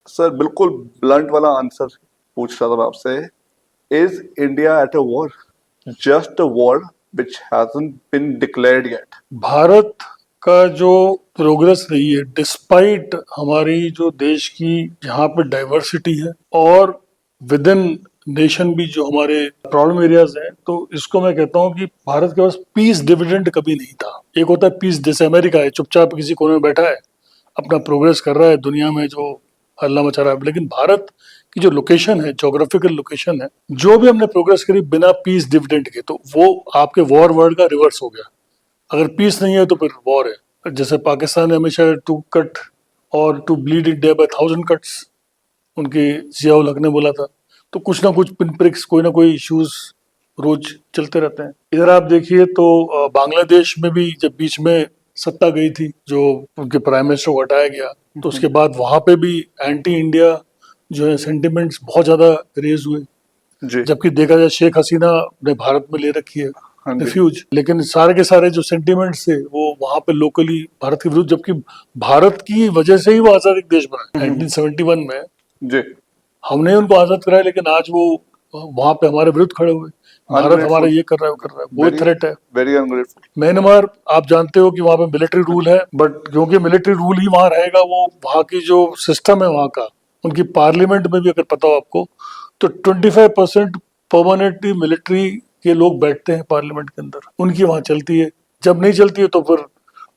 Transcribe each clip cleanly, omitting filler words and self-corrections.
Sir बिल्कुल blunt वाला answer पूछ रहा था मैं आपसे। Is India at a war? Just a war which hasn't been declared yet. भारत का जो प्रोग्रेस रही है डिस्पाइट हमारी जो देश की यहाँ पे डाइवर्सिटी है और विद इन नेशन भी जो हमारे प्रॉब्लम एरियाज हैं, तो इसको मैं कहता हूँ कि भारत के पास पीस डिविडेंड कभी नहीं था। एक होता है पीस, जैसे अमेरिका है, चुपचाप किसी कोने में बैठा है, अपना प्रोग्रेस कर रहा है, दुनिया में जो हल्ला मचा रहा है। लेकिन भारत की जो लोकेशन है, जोग्राफिकल लोकेशन है, जो भी हमने प्रोग्रेस करी बिना पीस डिविडेंड के, तो वो आपके वॉर वर्ड का रिवर्स हो गया। अगर पीस नहीं है तो फिर वॉर है। जैसे पाकिस्तान ने हमेशा टू कट और to bleed India by 1000 cuts उनके जियाउल हक ने बोला था। तो कुछ ना कुछ पिन प्रिक्स, कोई ना कोई इश्यूज रोज चलते रहते हैं। इधर आप देखिए तो बांग्लादेश में भी जब बीच में सत्ता गई थी, जो उनके प्राइम मिनिस्टर को हटाया गया, तो उसके बाद वहां पे भी एंटी इंडिया जो है सेंटिमेंट्स बहुत ज्यादा रेज हुए। जी। जबकि देखा जाए शेख हसीना ने भारत में ले रखी है हाँ जी। रिफ्यूज, लेकिन सारे के सारे जो सेंटिमेंट्स थे वो वहां पे लोकली भारत के विरुद्ध, जबकि भारत की वजह से ही वो आजाद एक देश बना 1971 में। जी। हमने उनको आजाद कराया, लेकिन आज वो वहां पे हमारे विरुद्ध खड़े हुए। भारत हमारा अनग्रेटफुल। ये कर रहा है, वो कर रहा है, वो वेरी थ्रेट है। Very ungrateful. म्यांमार, आप जानते हो कि वहां पे मिलिट्री रूल है, बट क्योंकि मिलिट्री रूल ही वहां रहेगा, वो वहां की जो सिस्टम है वहां का, उनकी पार्लियामेंट में भी अगर पता हो आपको, तो 25% परमानेंटली मिलिट्री के लोग बैठते हैं पार्लियामेंट के अंदर, उनकी वहां चलती है। जब नहीं चलती है तो फिर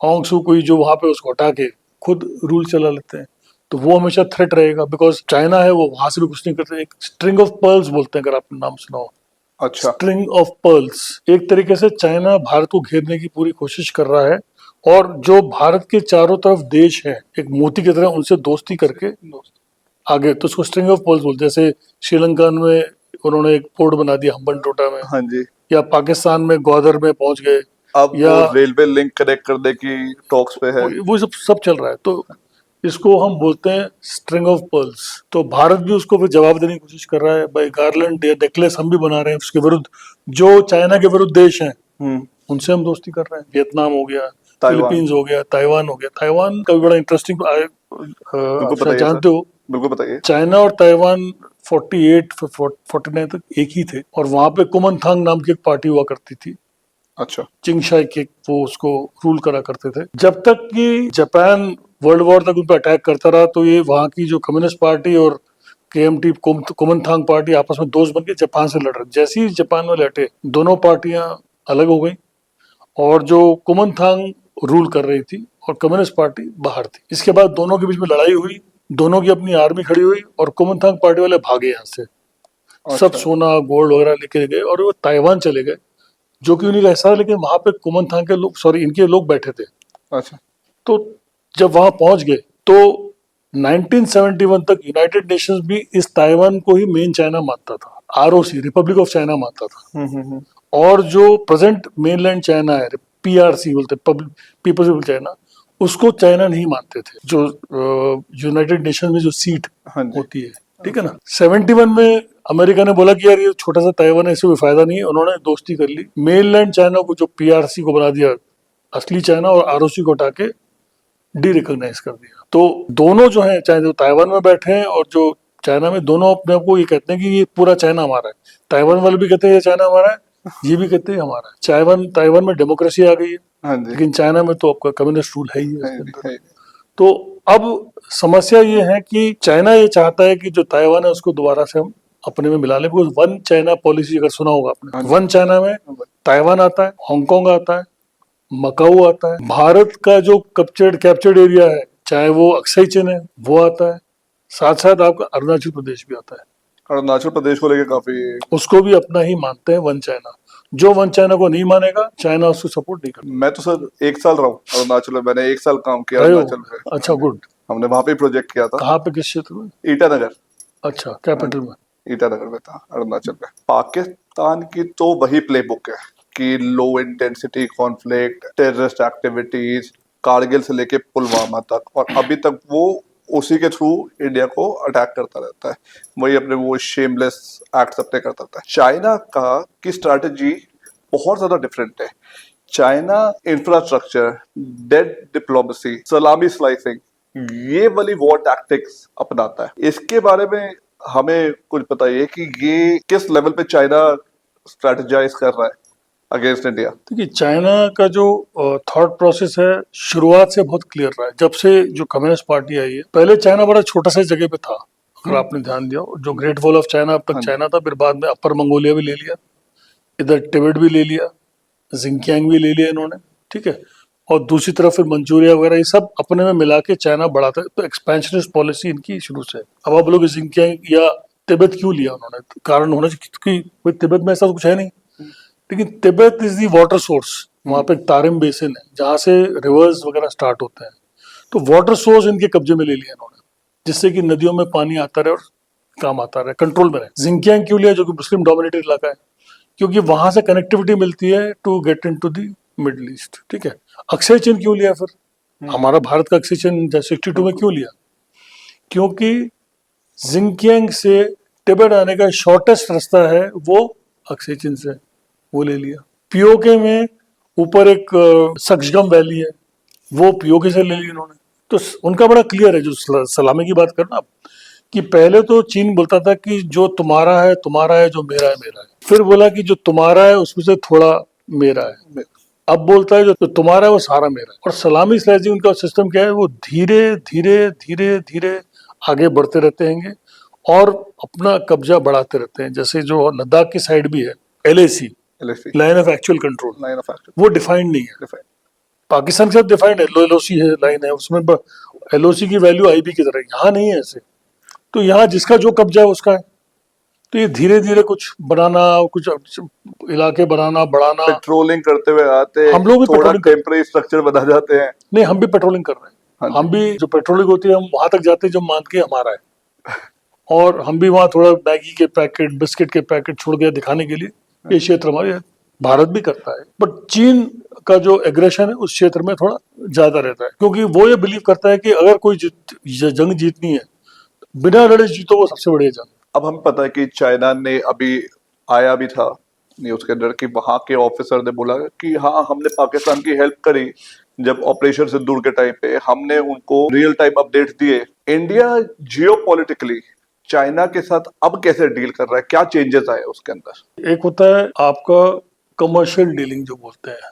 ऑंग सू कोई जो वहां पे उसको हटा के खुद रूल चला लेते हैं। तो वो हमेशा थ्रेट रहेगा, बिकॉज चाइना है, वो वहां से भी कुछ नहीं करते। एक स्ट्रिंग ऑफ पर्ल्स बोलते हैं, अगर आपने नाम सुना हो, अच्छा। String of pearls. एक तरीके से चाइना भारत को घेरने की पूरी कोशिश कर रहा है, और जो भारत के चारों तरफ देश हैं एक मोती की तरह, उनसे दोस्ती करके आगे, तो उसको स्ट्रिंग ऑफ पर्ल्स बोलते हैं। जैसे श्रीलंका में उन्होंने एक पोर्ट बना दिया हम्बन टोटा में, हाँ जी। या पाकिस्तान में ग्वादर में पहुंच गए, अब या वो रेलवे लिंक कनेक्ट करने की टॉक्स पे है। वो सब सब चल रहा है। तो इसको हम बोलते हैं स्ट्रिंग ऑफ पर्ल्स। तो भारत भी उसको फिर जवाब देने की कोशिश कर रहा है, भाई गार्लैंड या नेकलेस हम भी बना रहे हैं उसके विरुद्ध। जो चाइना के विरुद्ध देश हैं हम्म। उनसे हम दोस्ती कर रहे हैं। वियतनाम हो गया, ताइवान। फिलीपींस हो गया, ताइवान हो गया। ताइवान का भी बड़ा इंटरेस्टिंग, बिल्कुल आप शायद बताइए सर। जानते हो, बिल्कुल बताइए। चाइना और ताइवान 48 49 तक एक ही थे, और वहां पे कुमनथांग नाम की एक पार्टी हुआ करती थी। अच्छा। चिंग शाई के वो उसको रूल करा करते थे। जब तक कि जापान वर्ल्ड वॉर तक उन पर अटैक करता रहा, तो ये वहां की जो कम्युनिस्ट पार्टी और केएमटी कुमनथांग पार्टी आपस में दोस्त बन के जापान से लड़ रहे। जैसे ही जापान में लटे, दोनों पार्टियां अलग हो गई, और जो कुमनथांग रूल कर रही थी और कम्युनिस्ट पार्टी बाहर थी। इसके बाद दोनों के बीच में लड़ाई हुई, दोनों की अपनी आर्मी खड़ी हुई, और कुमनथांग पार्टी वाले भागे यहाँ से। सब अच्छा। सोना गोल्ड वगैरह लेके गए और वो ताइवान चले गए, जो कि उन्हीं का हिस्सा है। लेकिन वहां पे कुमनथांग के लोग, सॉरी, इनके लोग बैठे थे। अच्छा। तो जब वहां पहुंच गए, तो 1971 तक यूनाइटेड नेशंस भी इस ताइवान को ही मेन चाइना मानता था, आरओसी, रिपब्लिक ऑफ चाइना मानता था। हम्म। और जो प्रेजेंट मेनलैंड चाइना है, पीआरसी बोलते, पीपल्स ऑफ चाइना, उसको चाइना नहीं मानते थे, जो यूनाइटेड नेशन में जो सीट हाँ जी। होती है। ठीक है ना। 71 में अमेरिका ने बोला कि यार ये छोटा सा ताइवान है, इससे कोई फायदा नहीं है। उन्होंने दोस्ती कर ली, मेनलैंड चाइना को, जो पीआरसी को बना दिया असली चाइना, और आरओसी को हटा के डी रिकॉग्नाइज कर दिया। तो दोनों जो है, चाहे जो ताइवान में बैठे हैं और जो चाइना में, दोनों अपने आप को ये कहते हैं कि ये पूरा चाइना हमारा है। ताइवान वाले भी कहते हैं ये चाइना हमारा है, ये भी कहते हैं हमारा है। ताइवान में डेमोक्रेसी आ गई है, हाँ जी। लेकिन चाइना में तो आपका कम्युनिस्ट रूल है ही है है उसके भी अंदर। है भी। तो अब समस्या ये है कि चाइना ये चाहता है कि जो ताइवान है उसको दोबारा से हम अपने में मिला लें, बिकॉज वन चाइना पॉलिसी अगर सुना होगा हाँ आपने, जी। वन चाइना में ताइवान आता है, हांगकांग आता है, मकाऊ आता है, भारत का जो कैप्चर्ड एरिया है, चाहे वो अक्साई चीन है, वो आता है, साथ साथ आपका अरुणाचल प्रदेश भी आता है। अरुणाचल प्रदेश को लेके काफी। उसको भी अपना ही मानते हैं वन चाइना। जो वन चाइना को नहीं मानेगा, चाइना उसको सपोर्ट नहीं करता। मैं तो सर 1 साल रहा हूँ अरुणाचल में। मैंने 1 साल काम किया रहे हो? अरुणाचल में। हाँ अच्छा, जी। गुड। हमने वहां पे प्रोजेक्ट किया था। कहाँ पे, किस क्षेत्र में? ईटानगर। अच्छा, हाँ कैपिटल जी। में। ईटानगर में था अरुणाचल में। पाकिस्तान की तो वही प्लेबुक है कि low intensity conflict, terrorist activities, Kargil से लेके पुलवामा तक, और अभी तक वो उसी के थ्रू इंडिया को अटैक करता रहता है। वही अपने वो शेमलेस एक्ट्स अपने करता रहता है। चाइना का की स्ट्रैटेजी बहुत ज्यादा डिफरेंट है। चाइना इंफ्रास्ट्रक्चर, डेड डिप्लोमेसी, सलामी स्लाइसिंग, ये वाली वॉर टैक्टिक्स अपनाता है। इसके बारे में हमें कुछ बताइए कि ये किस लेवल पे चाइना स्ट्रेटेजाइज कर रहा है अगेंस्ट इंडिया। देखिए, चाइना का जो थॉट प्रोसेस है शुरुआत से बहुत क्लियर रहा है। जब से जो कम्युनिस्ट पार्टी आई है, पहले चाइना बड़ा छोटा सा जगह पे था, अगर आपने ध्यान दिया हो। जो ग्रेट वॉल ऑफ चाइना अब तक हाँ जी। चाइना था, फिर बाद में अपर मंगोलिया भी ले लिया, इधर तिब्बत भी ले लिया, जिंकियांग भी ले लिया इन्होंने, ठीक है। और दूसरी तरफ फिर मंचूरिया वगैरह, ये सब अपने में मिला के चाइना बढ़ाता है। तो एक्सपेंशनिस्ट पॉलिसी इनकी शुरू से है। अब आप लोग जिंकियांग या तिब्बत क्यों लिया उन्होंने? तो कारण होना चाहिए क्योंकि भाई तिब्बत में ऐसा कुछ है नहीं, लेकिन Tibet is the water source. वहां पे एक तारिम बेसिन है जहां से रिवर्स वगैरह स्टार्ट होते हैं। तो वाटर सोर्स इनके कब्जे में ले लिया इन्होंने, जिससे कि नदियों में पानी आता रहे और काम आता रहे, कंट्रोल में रहे। जिंकियांग क्यों लिया, जो कि मुस्लिम डोमिनेटेड इलाका है, क्योंकि वहां से कनेक्टिविटी मिलती है to get into the Middle East, ठीक है। अक्षय चिन्ह क्यों लिया फिर? हमारा भारत का अक्षय चिन्ह 62 में क्यों लिया? क्योंकि जिंकियांग से तिब्बत आने का शॉर्टेस्ट रास्ता है वो अक्षय चिन्ह से, वो ले लिया। पीओके में ऊपर एक सक्सगम वैली है, वो पीओके से ले ली इन्होंने। तो उनका बड़ा क्लियर है, जो सलामी की बात करना आप, कि पहले तो चीन बोलता था कि जो तुम्हारा है तुम्हारा है, जो मेरा है मेरा है। फिर बोला कि जो तुम्हारा है उसमें से थोड़ा मेरा है। अब बोलता है जो तुम्हारा है वो सारा मेरा है। और सलामी स्लैजिंग उनका सिस्टम क्या है, वो धीरे धीरे धीरे धीरे आगे बढ़ते रहते हैं और अपना कब्जा बढ़ाते रहते हैं। जैसे जो लद्दाख की साइड भी है, LAC, LAC line of actual control, line of action वो डिफाइंड नहीं है। डिफाइन। पाकिस्तान के साथ डिफाइंड है, LOC है, लाइन है, उसमें LOC की वैल्यू IB की तरह, यहाँ नहीं है ऐसे। तो यहाँ जिसका जो कब्जा है उसका है। तो ये धीरे धीरे कुछ बनाना, कुछ इलाके बनाना, बढ़ाना। पेट्रोलिंग करते हुए आते हम लोग भी थोड़ा पेट्रोलिंग टेम्परेरी स्ट्रक्चर बना जाते हैं। नहीं, हम भी पेट्रोलिंग कर रहे हाँ हैं। जी। हम भी जो पेट्रोलिंग होती है हम वहां तक जाते हैं जो मान के हमारा है, और हम भी वहां थोड़ा मैगी के पैकेट, बिस्किट के पैकेट छोड़ दिया दिखाने के लिए ये क्षेत्र हमारे है। भारत भी करता है, बट चीन का जो एग्रेशन है उस क्षेत्र में थोड़ा ज्यादा रहता है, क्योंकि वो ये बिलीव करता है कि अगर कोई जंग जीतनी है, बिना लड़े जीतो, वो सबसे बड़ी जंग। अब हमें पता है कि चाइना ने अभी आया भी था न्यूज के अंदर कि वहां के ऑफिसर ने बोला कि हाँ हमने पाकिस्तान की हेल्प करी जब ऑपरेशन सिंदूर के टाइम पे, हमने उनको रियल टाइम अपडेट्स दिए। इंडिया जियोपॉलिटिकली चाइना के साथ अब कैसे डील कर रहा है, क्या चेंजेस आए उसके अंदर? एक होता है आपका कमर्शियल डीलिंग जो बोलते हैं।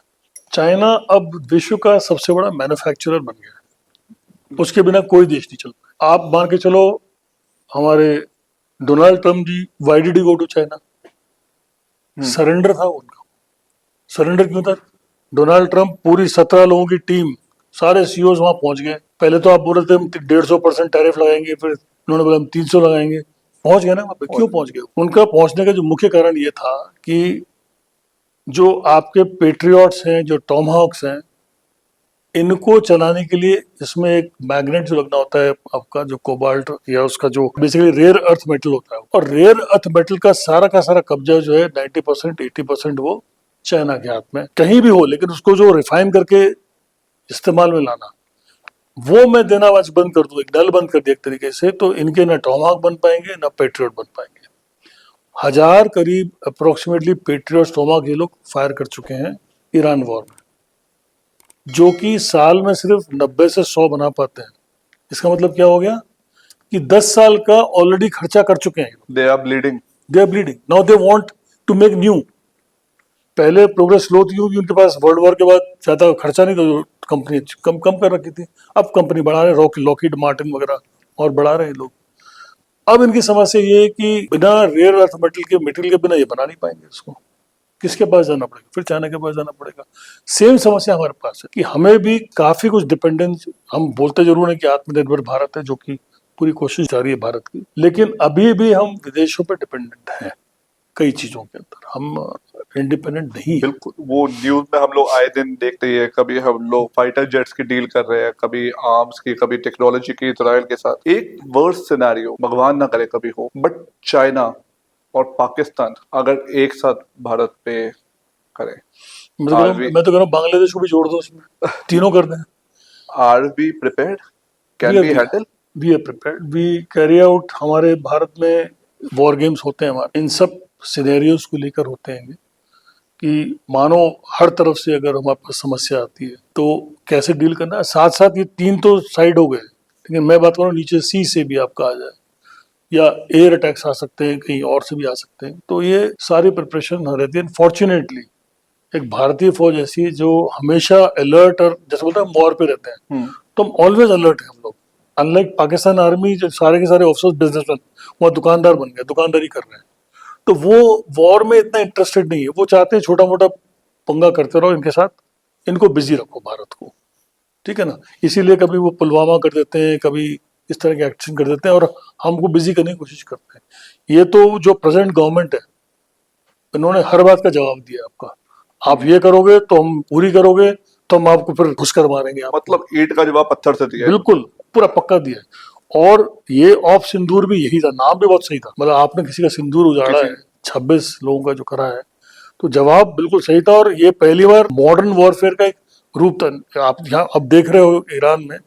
चाइना अब विश्व का सबसे बड़ा मैन्युफैक्चरर बन गया है, उसके बिना कोई देश नहीं चल पाए। आप मान के चलो, हमारे Donald Trump ji, why did go to China? Surrender था उनका। सरेंडर क्यों था? डोनाल्ड ट्रम्प पूरी 17 लोगों की टीम, सारे CEOs वहां पहुंच गए। पहले तो आप बोल रहे थे हम 150% टैरिफ लगाएंगे, फिर उन्होंने बोला हम 300 लगाएंगे। पहुंच गए ना वहां पे। क्यों पहुंच गए? उनका पहुंचने का जो मुख्य कारण ये था कि जो आपके पेट्रियट्स हैं, जो टॉमहॉक्स हैं, इनको चलाने के लिए इसमें एक मैग्नेट जो लगना होता है आपका, जो कोबाल्ट या उसका जो बेसिकली रेयर अर्थ मेटल होता है, और रेयर अर्थ मेटल का सारा कब्जा जो है 90% 80% वो चाइना के हाथ में, कहीं भी हो, लेकिन उसको जो रिफाइन करके इस्तेमाल में लाना, वो मैं देना आज बंद कर दूं, एक नल बंद कर दिया एक तरीके से, तो इनके ना टॉमहॉक बन पाएंगे ना पेट्रियट बन पाएंगे। 1000 करीब अप्रोक्सीमेटली पेट्रियट टॉमहॉक ये लोग फायर कर चुके हैं ईरान वॉर में, जो कि साल में सिर्फ 90 से 100 बना पाते हैं। इसका मतलब क्या हो गया कि 10 साल का ऑलरेडी खर्चा कर चुके हैं। They are bleeding. They are bleeding now, they want to make new. पहले प्रोग्रेस स्लो थी क्योंकि उनके पास वर्ल्ड वॉर के बाद ज्यादा खर्चा नहीं था, कंपनी कम कम कर रखी थी। अब कंपनी बढ़ा रहे, लॉकहीड मार्टिन वगैरह और बढ़ा रहे हैं लोग। अब इनकी समस्या ये है कि बिना रेयर अर्थ मेटल के बिना ये बना नहीं पाएंगे इसको। किसके पास जाना पड़ेगा? फिर चाइना के पास जाना पड़ेगा। सेम समस्या हमारे पास है कि हमें भी काफी कुछ डिपेंडेंस, हम बोलते जरूर है कि आत्मनिर्भर भारत है, जो कि पूरी कोशिश जारी है भारत की, लेकिन अभी भी हम विदेशों पर डिपेंडेंट हैं कई चीजों के अंदर। हम इंडिपेंडेंट नहीं है। बिल्कुल, वो न्यूज में हम लोग आए दिन देखते ही है, कभी हम लोग फाइटर जेट्स की डील कर रहे हैं, कभी आर्म्स की, कभी टेक्नोलॉजी की इजराइल के साथ। एक वर्स्ट सिनेरियो, भगवान ना करे कभी हो, बट चाइना और पाकिस्तान अगर एक साथ भारत पे करें, मैं तो कह रहा हूँ बांग्लादेश को भी जोड़ दो उसमें, तीनों कर दें। Are we prepared? Can we handle? We are prepared, we carry out. हमारे भारत में वॉर गेम्स होते हैं, हमारे इन सब सिनेरियोज को लेकर होते हैं कि मानो हर तरफ से अगर हमारे पास समस्या आती है तो कैसे डील करना है। साथ साथ ये तीन तो साइड हो गए, लेकिन मैं बात करूँ नीचे सी से भी आपका आ जाए, या एयर अटैक्स आ सकते हैं, कहीं और से भी आ सकते हैं, तो ये सारी प्रिपरेशन रहती है। फॉर्चुनेटली एक भारतीय फौज ऐसी है जो हमेशा अलर्ट और जैसे बोलते हैं वॉर पे रहते हैं, तो हम ऑलवेज अलर्ट हैं हम लोग। अनलाइक पाकिस्तान आर्मी जो सारे के सारे ऑफिसर्स बिजनेसमैन वहाँ दुकानदार बन गए, दुकानदारी कर रहे हैं, तो वो वॉर में इतना इंटरेस्टेड नहीं है। वो चाहते हैं छोटा मोटा पंगा करते रहो इनके साथ, इनको बिजी रखो भारत को, ठीक है ना। इसीलिए कभी वो पुलवामा कर देते हैं, कभी इस तरह के एक्शन कर देते हैं और हमको बिजी करने की कोशिश करते हैं। ये तो जो प्रेजेंट गवर्नमेंट है, इन्होंने हर बात का जवाब दिया आपका, आप ये करोगे तो हम पूरी करोगे, तो हम आपको फिर घुसकर मारेंगे आप। मतलब ईंट का जवाब पत्थर से दिया है। बिल्कुल पूरा पक्का दिया है। और ये ऑफ सिंदूर भी यही था, नाम भी बहुत सही था, मतलब आपने किसी का सिंदूर उजाड़ा है, 26 लोगों का जो करा है, तो जवाब बिल्कुल सही था। और ये पहली बार मॉडर्न वॉरफेयर का एक रूप था। आप यहाँ अब देख रहे हो ईरान में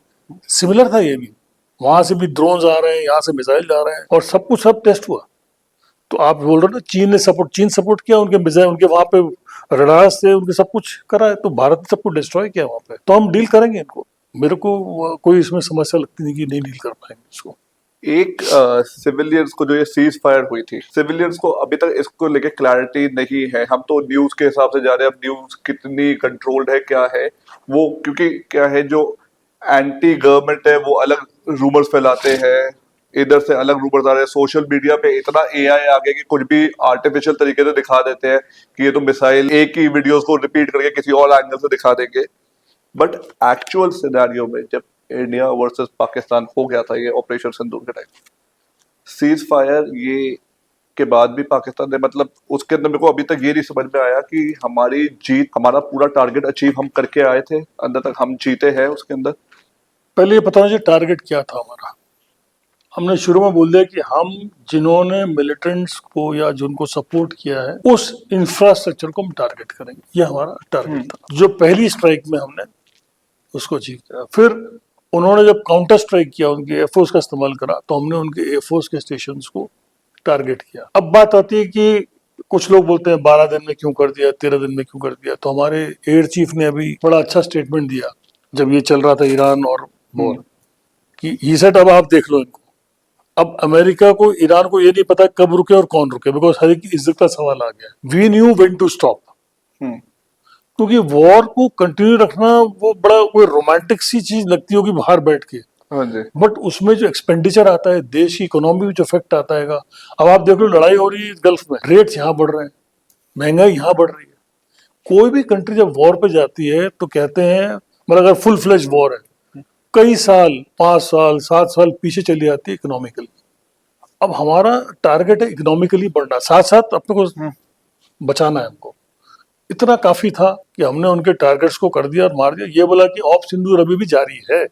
सिमिलर था ये भी, वहां से भी ड्रोन्स आ रहे हैं, यहाँ से मिसाइल जा रहे हैं, और सब कुछ सब टेस्ट हुआ। तो आप बोल रहे हो ना चीन सपोर्ट किया, उनके मिसाइल, उनके वहां पे रडार से उनके सब कुछ करा है, तो भारत ने सब कुछ डिस्ट्रॉय किया वहां पे, तो हम डील करेंगे इनको। मेरे को कोई इसमें समस्या लगती नहीं कि नहीं डील कर पाएंगे इसको। एक सिविलियंस को जो ये सीज फायर हुई थी, सिविलियंस को अभी तक इसको लेके क्लैरिटी नहीं है। हम तो न्यूज के हिसाब से जा रहे हैं, अब न्यूज कितनी कंट्रोल्ड है क्या है वो, क्योंकि क्या है जो एंटी गवर्नमेंट है वो अलग रूमर्स फैलाते हैं, इधर से अलग रूमर्स आ रहे हैं। सोशल मीडिया पे इतना एआई आ गया कि कुछ भी आर्टिफिशियल तरीके से दिखा देते हैं कि ये तो मिसाइल, एक ही वीडियोस को रिपीट करके किसी और एंगल से दिखा देंगे। बट एक्चुअल सिनेरियो में जब इंडिया वर्सेस पाकिस्तान हो गया था ये ऑपरेशन सिंदूर के टाइम, सीज फायर ये के बाद भी पाकिस्तान ने, मतलब उसके अंदर मेरे को अभी तक ये नहीं समझ में आया कि हमारी जीत, हमारा पूरा टारगेट अचीव हम करके आए थे, अंदर तक हम जीते हैं उसके अंदर। पहले ये पता होना टारगेट क्या था हमारा। हमने शुरू में बोल दिया कि हम जिन्होंने मिलिटेंट्स को या जिनको सपोर्ट किया है उस इंफ्रास्ट्रक्चर को हम टारगेट करेंगे, ये हमारा टारगेट था। जो पहली स्ट्राइक में हमने उसको अचीव किया। फिर उन्होंने जब काउंटर स्ट्राइक किया, उनके एयरफोर्स का इस्तेमाल करा, तो हमने उनके एयरफोर्स के स्टेशन को टारगेट किया। अब बात आती है कि कुछ लोग बोलते हैं 12 दिन में क्यों कर दिया, 13 दिन में क्यों कर दिया। तो हमारे एयर चीफ ने अभी बड़ा अच्छा स्टेटमेंट दिया जब ये चल रहा था ईरान और वॉर, कि ही सेड अब आप देख लो इनको। अब अमेरिका को, ईरान को ये नहीं पता कब रुके और कौन रुके, बिकॉज हर एक की इज्जत का सवाल आ गया। We knew when to stop, क्योंकि वॉर को कंटिन्यू रखना वो बड़ा कोई रोमांटिक सी चीज लगती होगी बाहर बैठ के, बट उसमें जो एक्सपेंडिचर आता है, देश की इकोनॉमी में जो इफेक्ट आता है। अब आप देख लो लड़ाई हो रही है गल्फ में, रेट्स यहाँ बढ़ रहे हैं, महंगाई यहाँ बढ़ रही है। कोई भी कंट्री जब वॉर पे जाती है तो कहते हैं, मतलब अगर फुल फ्लेज वॉर है, कई साल, 5 साल 7 साल पीछे चली जाती है इकोनॉमिकली। अब हमारा टारगेट है इकोनॉमिकली बढ़ना, साथ साथ अपने को बचाना है हमको। इतना काफी था कि हमने उनके टारगेट्स को कर दिया और मार दिया। ये बोला कि ऑफ सिंदूर अभी भी जारी है,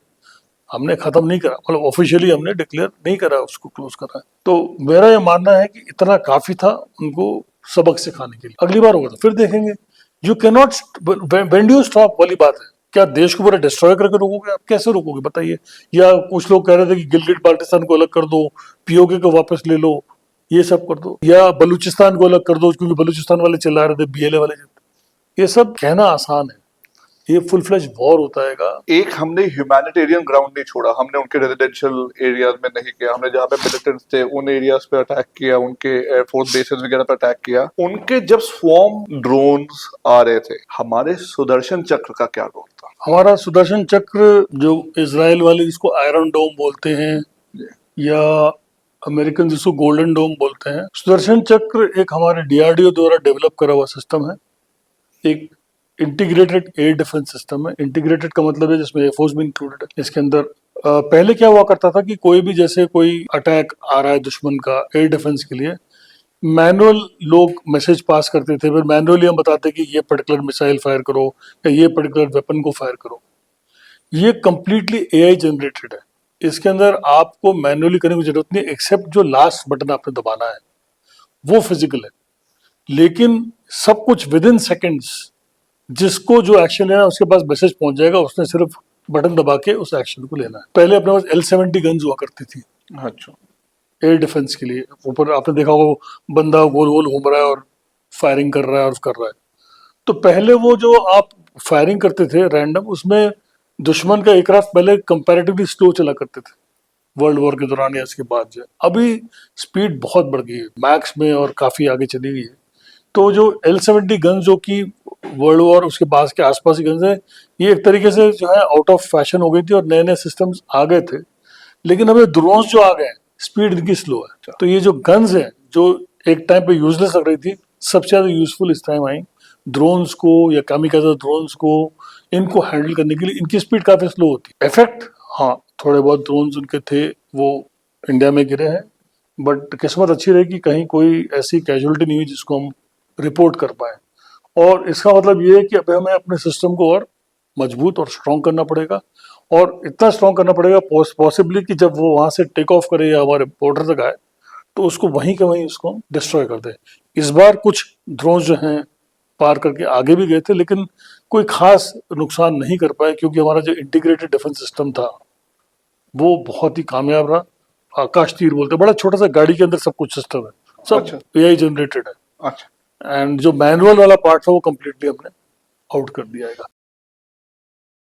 हमने खत्म नहीं करा, मतलब ऑफिशियली हमने डिक्लेयर नहीं करा, उसको क्लोज करा। तो मेरा ये मानना है कि इतना काफी था उनको सबक सिखाने के लिए। अगली बार होगा तो फिर देखेंगे। You can not, when do you stop वाली बात है। क्या देश को पूरा डिस्ट्रॉय करके रोकोगे आप? कैसे रोकोगे बताइए। या कुछ लोग कह रहे थे कि गिलगिट बाल्टिस्तान को अलग कर दो, पीओके को वापस ले लो, ये सब कर दो, या बलूचिस्तान को अलग कर दो, क्योंकि बलूचिस्तान वाले चिल्ला रहे थे, बीएलए वाले। ये सब कहना आसान है, ये फुल फ्लेज वॉर होता है। एक हमने ह्यूमैनिटेरियन ग्राउंड नहीं छोड़ा, हमने उनके रेजिडेंशियल एरियाज में नहीं किया, हमने जहाँ पे मिलिटेंट्स थे उन एरियाज पे अटैक किया, उनके एयरफोर्स बेसेस वगैरह पे अटैक किया। उनके जब स्वॉर्म ड्रोन्स आ रहे थे, हमारे सुदर्शन चक्र का क्या रोल था? हमारा सुदर्शन चक्र, जो इजराइल वाले जिसको आयरन डोम बोलते हैं, या अमेरिकन जिसको गोल्डन डोम बोलते हैं, सुदर्शन चक्र एक हमारे डीआरडीओ द्वारा डेवलप करा हुआ सिस्टम है। एक इंटीग्रेटेड एयर डिफेंस सिस्टम है। इंटीग्रेटेड का मतलब है जिसमें एयरफोर्स भी इंक्लूडेड है। इसके अंदर पहले क्या हुआ करता था कि कोई भी, जैसे कोई अटैक आ रहा है दुश्मन का एयर डिफेंस के लिए, मैनुअल लोग मैसेज पास करते थे, फिर मैनुअली हम बताते कि ये पर्टिकुलर मिसाइल फायर करो या ये पर्टिकुलर वेपन को फायर करो। ये कंप्लीटली एआई जनरेटेड है। इसके अंदर आपको मैनुअली करने की जरूरत नहीं, एक्सेप्ट जो लास्ट बटन आपने दबाना है वो फिजिकल है, लेकिन सब कुछ विद इन सेकेंड्स। जिसको जो एक्शन लेना है उसके पास मैसेज पहुंच जाएगा, उसने सिर्फ बटन दबा के उस एक्शन को लेना है। पहले अपने पास L-70 गन्स हुआ करती थी अच्छा, एयर डिफेंस के लिए। ऊपर आपने देखा होगा बंदा गोल गोल घूम रहा है और फायरिंग कर रहा है और कर रहा है। तो पहले वो जो आप फायरिंग करते थे रैंडम, उसमें दुश्मन का एयरक्राफ्ट पहले कंपैरेटिवली स्लो चला करते थे वर्ल्ड वॉर के दौरान या इसके बाद जो है। अभी स्पीड बहुत बढ़ गई है मैक्स में और काफी आगे चली गई है। तो जो L-70 गन जो कि वर्ल्ड वॉर उसके बाद के आसपास की गन्स है, ये एक तरीके से जो है आउट ऑफ फैशन हो गई थी और नए नए सिस्टम्स आ गए थे। लेकिन अभी ड्रोन्स जो आ गए हैं स्पीड इनकी स्लो है, तो ये जो गन्स हैं जो एक टाइम पे यूजलेस लग रही थी सबसे ज्यादा यूजफुल इस टाइम आई ड्रोन्स को या कामिकाज़े ड्रोन्स को, इनको हैंडल करने के लिए। इनकी स्पीड काफी स्लो होती है। इफेक्ट हाँ थोड़े बहुत ड्रोन्स उनके थे वो इंडिया में गिरे हैं, बट किस्मत अच्छी रही कि कहीं कोई ऐसी कैजुअलिटी नहीं हुई जिसको हम रिपोर्ट कर पाए। और इसका मतलब ये है कि अब हमें अपने सिस्टम को और मजबूत और स्ट्रॉन्ग करना पड़ेगा, और इतना स्ट्रॉन्ग करना पड़ेगा पॉसिबली कि जब वो वहां से टेक ऑफ करे या हमारे बॉर्डर तक आए तो उसको वहीं के वहीं उसको डिस्ट्रॉय कर दे। इस बार कुछ ड्रोन जो हैं पार करके आगे भी गए थे लेकिन कोई खास नुकसान नहीं कर पाए, क्योंकि हमारा जो इंटीग्रेटेड डिफेंस सिस्टम था वो बहुत ही कामयाब रहा। आकाश तीर बोलते हैं, बड़ा छोटा सा गाड़ी के अंदर सब कुछ सिस्टम है, सब अच्छा। AI जनरेटेड है। अच्छा। एंड जो मैनुअल वाला पार्ट था वो कम्प्लीटली हमने आउट कर दिया है।